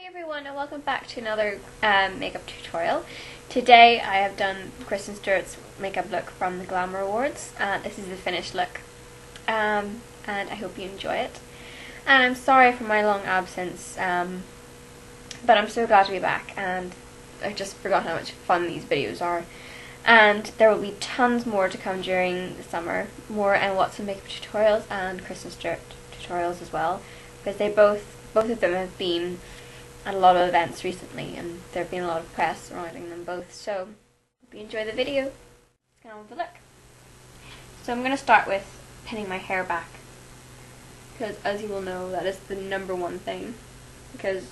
Hey everyone, and welcome back to another makeup tutorial. Today I have done Kristen Stewart's makeup look from the Glamour Awards. This is the finished look, and I hope you enjoy it. And I'm sorry for my long absence, but I'm so glad to be back, and I just forgot how much fun these videos are. And there will be tons more to come during the summer, more and What's in Makeup tutorials and Kristen Stewart tutorials as well, because they both of them have been at a lot of events recently, and there have been a lot of press surrounding them both, so hope you enjoy the video. Let's get on with the look. So I'm going to start with pinning my hair back, because as you will know, that is the #1 thing, because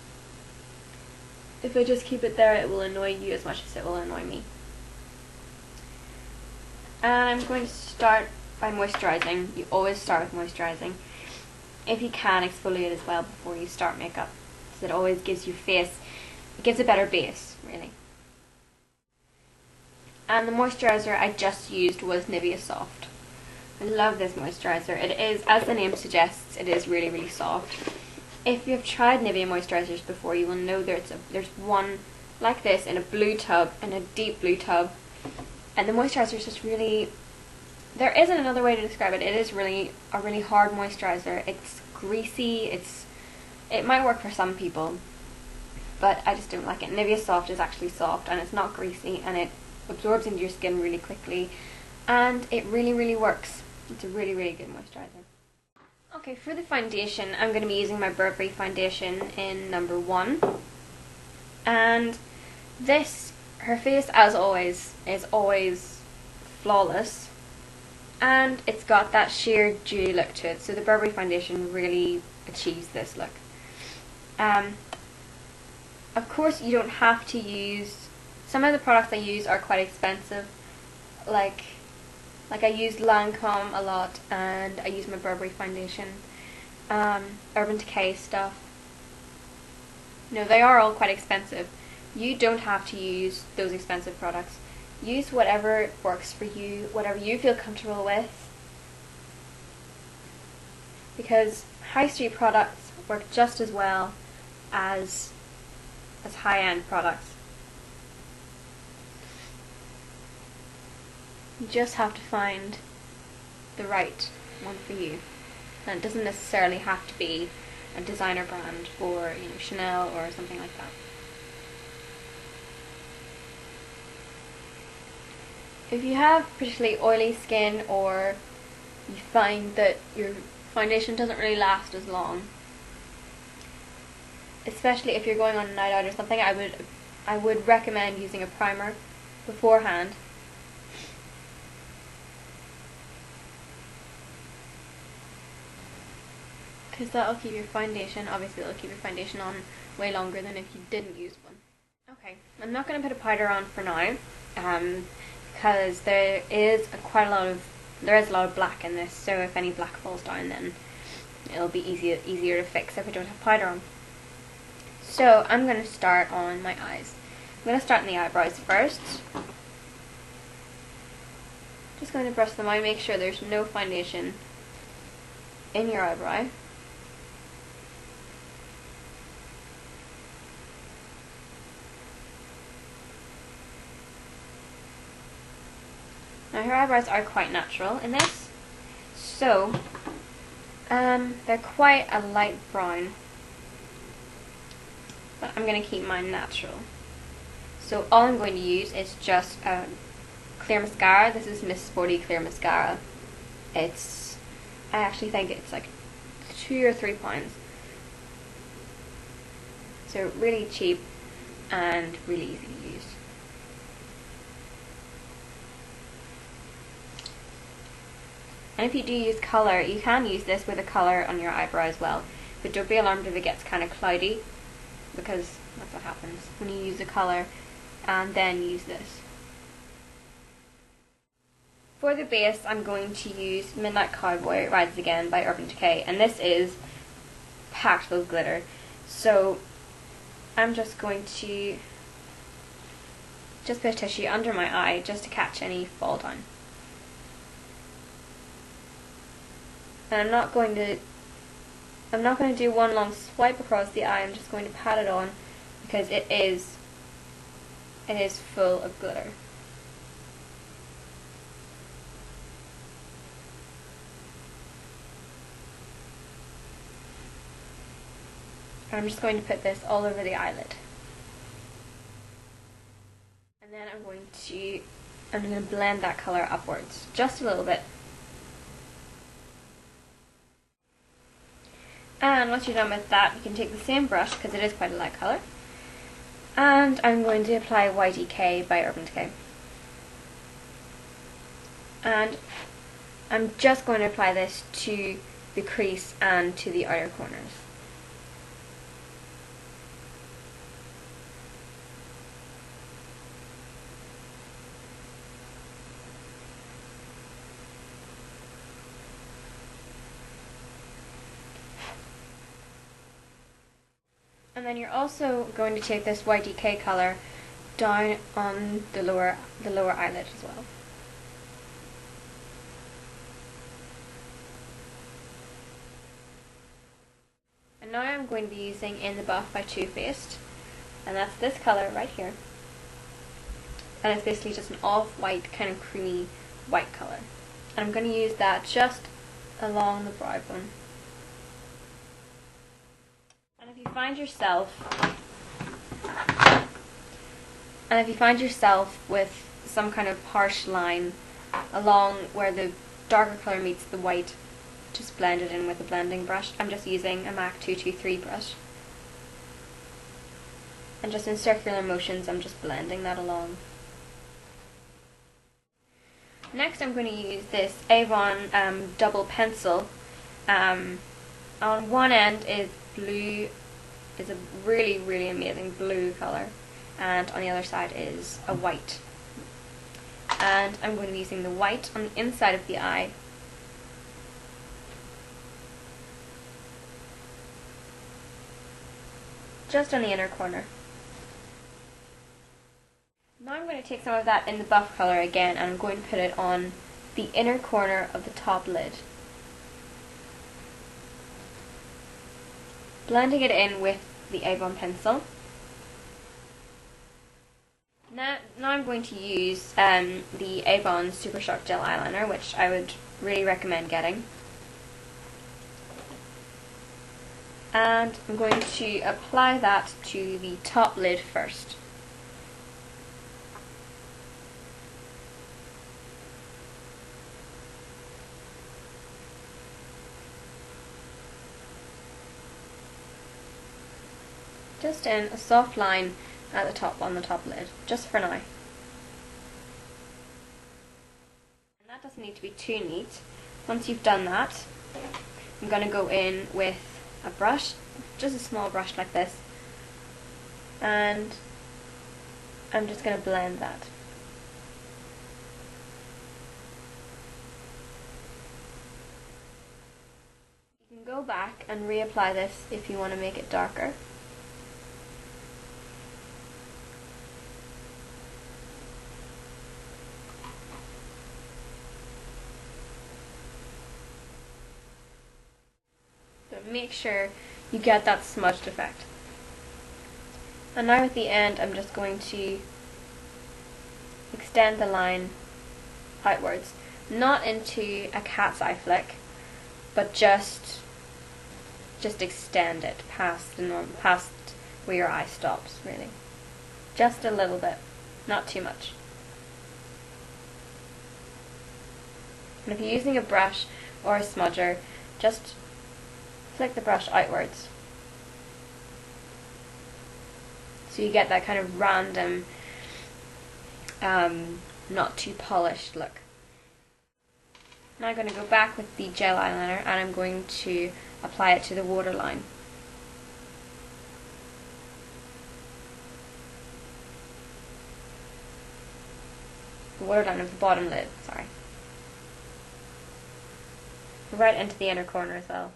if I just keep it there, it will annoy you as much as it will annoy me. And I'm going to start by moisturising. You always start with moisturising. If you can, exfoliate as well before you start makeup. It always gives you face, it gives a better base, really. And the moisturiser I just used was Nivea Soft. I love this moisturiser. It is, as the name suggests, it is really, really soft. If you've tried Nivea moisturisers before, you will know there's one like this in a blue tub, in a deep blue tub, and the moisturiser is just really, there isn't another way to describe it. It is really a really hard moisturiser. It's greasy, it might work for some people, but I just don't like it. Nivea Soft is actually soft, and it's not greasy, and it absorbs into your skin really quickly, and it really, really works. It's a really, really good moisturiser. Okay, for the foundation, I'm going to be using my Burberry foundation in #1, and this, her face as always, is always flawless, and it's got that sheer dewy look to it, so the Burberry foundation really achieves this look. Of course, you don't have to use, some of the products I use are quite expensive, like I use Lancome a lot, and I use my Burberry foundation, Urban Decay stuff. No, they are all quite expensive. You don't have to use those expensive products. Use whatever works for you, whatever you feel comfortable with, because high street products work just as well as high-end products. You just have to find the right one for you, and it doesn't necessarily have to be a designer brand or Chanel or something like that. If you have particularly oily skin, or you find that your foundation doesn't really last as long, especially if you're going on a night out or something, I would recommend using a primer beforehand. Because that'll keep your foundation, obviously it'll keep your foundation on way longer than if you didn't use one. Okay, I'm not going to put a powder on for now, because there is a lot of black in this, so if any black falls down, then it'll be easier to fix if I don't have powder on. So I'm going to start on my eyes. I'm going to start in the eyebrows first. Just going to brush them out, make sure there's no foundation in your eyebrow. Now her eyebrows are quite natural in this, so they're quite a light brown, but I'm going to keep mine natural. So all I'm going to use is just a clear mascara. This is Miss Sporty clear mascara. I actually think it's like £2 or £3. So really cheap and really easy to use. And if you do use colour, you can use this with a colour on your eyebrow as well. But don't be alarmed if it gets kind of cloudy, because that's what happens when you use a colour and then use this. For the base, I'm going to use Midnight Cowboy Rises Again by Urban Decay, and this is packed with glitter. So I'm just going to put a tissue under my eye just to catch any fall down. And I'm not going to I'm not going to do one long swipe across the eye, I'm just going to pat it on because it is full of glitter. And I'm just going to put this all over the eyelid. And then I'm going to blend that colour upwards, just a little bit. And once you're done with that, you can take the same brush, because it is quite a light colour, and I'm going to apply Decay by Urban Decay. And I'm just going to apply this to the crease and to the outer corners. And then you're also going to take this Decay colour down on the lower eyelid as well. And now I'm going to be using In the Buff by Too Faced, and that's this colour right here. And it's basically just an off-white, kind of creamy white colour. And I'm going to use that just along the brow bone. And if you find yourself with some kind of harsh line along where the darker colour meets the white, just blend it in with a blending brush. I'm just using a MAC 223 brush. And just in circular motions, I'm just blending that along. Next I'm going to use this Avon double pencil. On one end is blue, is a really, really amazing blue colour, and on the other side is a white. And I'm going to be using the white on the inside of the eye. Just on the inner corner. Now I'm going to take some of that In the Buff colour again, and I'm going to put it on the inner corner of the top lid. Blending it in with the Avon pencil. Now I'm going to use the Avon Supershock gel eyeliner, which I would really recommend getting. And I'm going to apply that to the top lid first. Just in a soft line at the top, on the top lid, just for now. And that doesn't need to be too neat. Once you've done that, I'm going to go in with a brush, just a small brush like this, and I'm just going to blend that. You can go back and reapply this if you want to make it darker. Make sure you get that smudged effect. And now at the end, I'm just going to extend the line outwards, not into a cat's eye flick, but just extend it past where your eye stops, really. Just a little bit, not too much. And if you're using a brush or a smudger, just flick the brush outwards, so you get that kind of random, not too polished look. Now I'm going to go back with the gel eyeliner, and I'm going to apply it to the waterline. The waterline of the bottom lid, sorry. Right into the inner corner as well.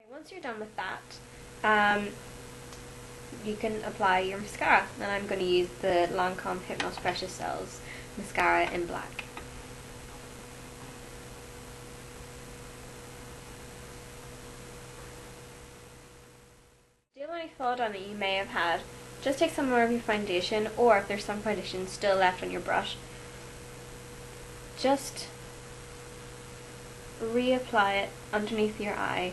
Once you're done with that, you can apply your mascara, and I'm going to use the Lancome Hypnose Precious Cells mascara in black. any thought on that you may have had, just take some more of your foundation, or if there's some foundation still left on your brush, just reapply it underneath your eye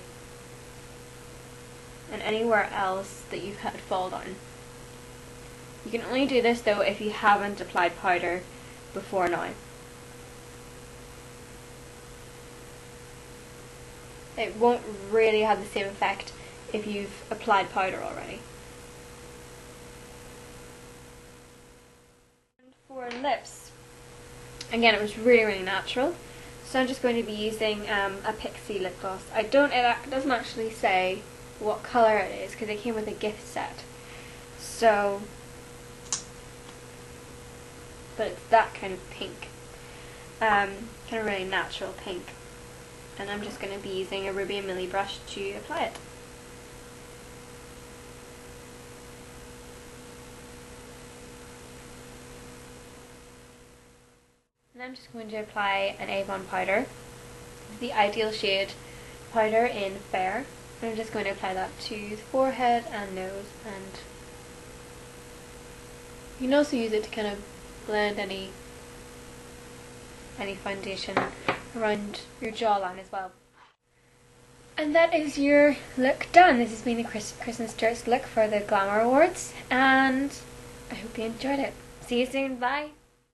and anywhere else that you've had fall down. You can only do this though if you haven't applied powder before now. It won't really have the same effect if you've applied powder already. And for lips, again, it was really natural, so I'm just going to be using a Pixie lip gloss. It doesn't actually say what colour it is because it came with a gift set, so, but it's that kind of pink, kind of really natural pink. And I'm just going to be using a Ruby and Millie brush to apply it. And I'm just going to apply an Avon powder, the Ideal Shade powder in Fair. And I'm just going to apply that to the forehead and nose, and you can also use it to kind of blend any foundation around your jawline as well. And that is your look done. This has been the Kristen Stewart's look for the Glamour Awards, and I hope you enjoyed it. See you soon, bye!